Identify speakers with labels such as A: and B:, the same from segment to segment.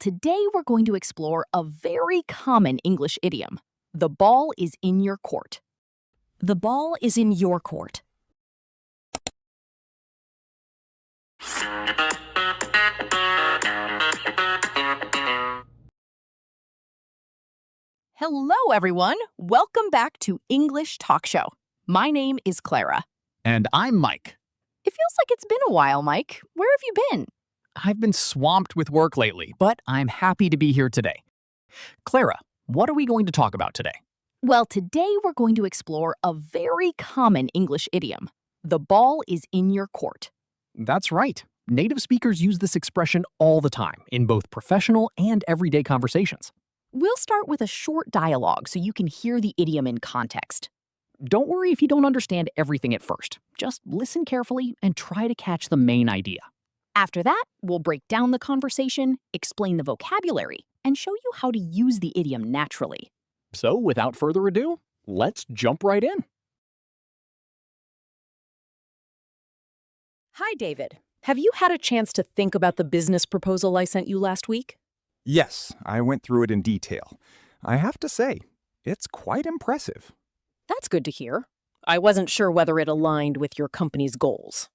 A: Today we're going to explore a very common English idiom. The ball is in your court. The ball is in your court. Hello, everyone. Welcome back to English Talk Show. My name is Clara.
B: And I'm Mike.
A: It feels like it's been a while, Mike. Where have you been?
B: I've been swamped with work lately, but I'm happy to be here today. Clara, what are we going to talk about today?
A: Well, today we're going to explore a very common English idiom. The ball is in your court.
B: That's right. Native speakers use this expression all the time in both professional and everyday conversations.
A: We'll start with a short dialogue so you can hear the idiom in context.
B: Don't worry if you don't understand everything at first. Just listen carefully and try to catch the main idea.
A: After that, we'll break down the conversation, explain the vocabulary, and show you how to use the idiom naturally.
B: So, without further ado, let's jump right in.
C: Hi, David. Have you had a chance to think about the business proposal I sent you last week?
D: Yes, I went through it in detail. I have to say, it's quite impressive.
C: That's good to hear. I wasn't sure whether it aligned with your company's goals.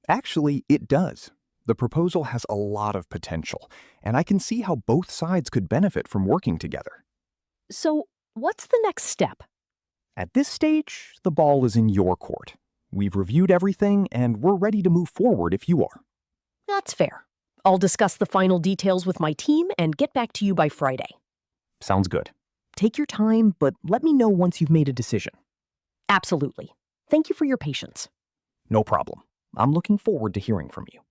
D: Actually, it does. The proposal has a lot of potential, and I can see how both sides could benefit from working together.
C: So, what's the next step?
D: At this stage, the ball is in your court. We've reviewed everything, and we're ready to move forward if you are.
C: That's fair. I'll discuss the final details with my team and get back to you by Friday.
D: Sounds good. Take your time, but let me know once you've made a decision.
C: Absolutely. Thank you for your patience.
D: No problem. I'm looking forward to hearing from you.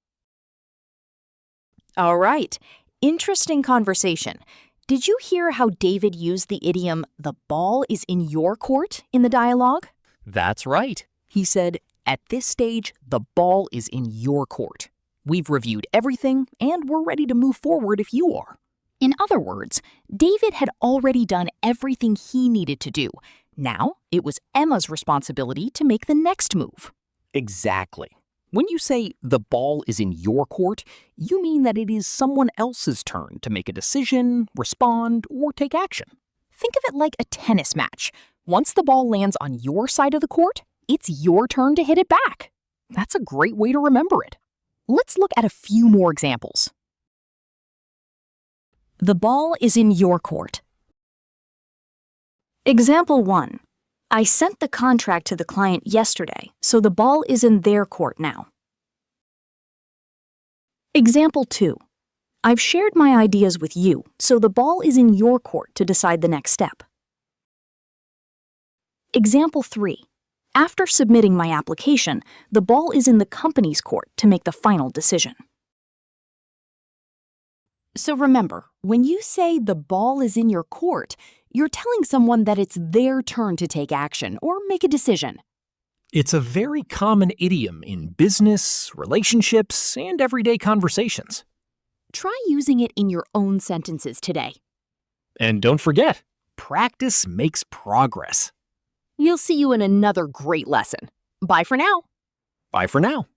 A: All right. Interesting conversation. Did you hear how David used the idiom, the ball is in your court, in the dialogue?
B: That's right. He said, at this stage, the ball is in your court. We've reviewed everything, and we're ready to move forward if you are.
A: In other words, David had already done everything he needed to do. Now, it was Emma's responsibility to make the next move.
B: Exactly. When you say the ball is in your court, you mean that it is someone else's turn to make a decision, respond, or take action.
A: Think of it like a tennis match. Once the ball lands on your side of the court, it's your turn to hit it back.
B: That's a great way to remember it.
A: Let's look at a few more examples. The ball is in your court. Example 1. I sent the contract to the client yesterday, so the ball is in their court now. Example 2. I've shared my ideas with you, so the ball is in your court to decide the next step. Example 3. After submitting my application, the ball is in the company's court to make the final decision. So remember, when you say the ball is in your court, you're telling someone that it's their turn to take action or make a decision.
B: It's a very common idiom in business, relationships, and everyday conversations.
A: Try using it in your own sentences today.
B: And don't forget, practice makes progress.
A: We'll see you in another great lesson. Bye for now.
B: Bye for now.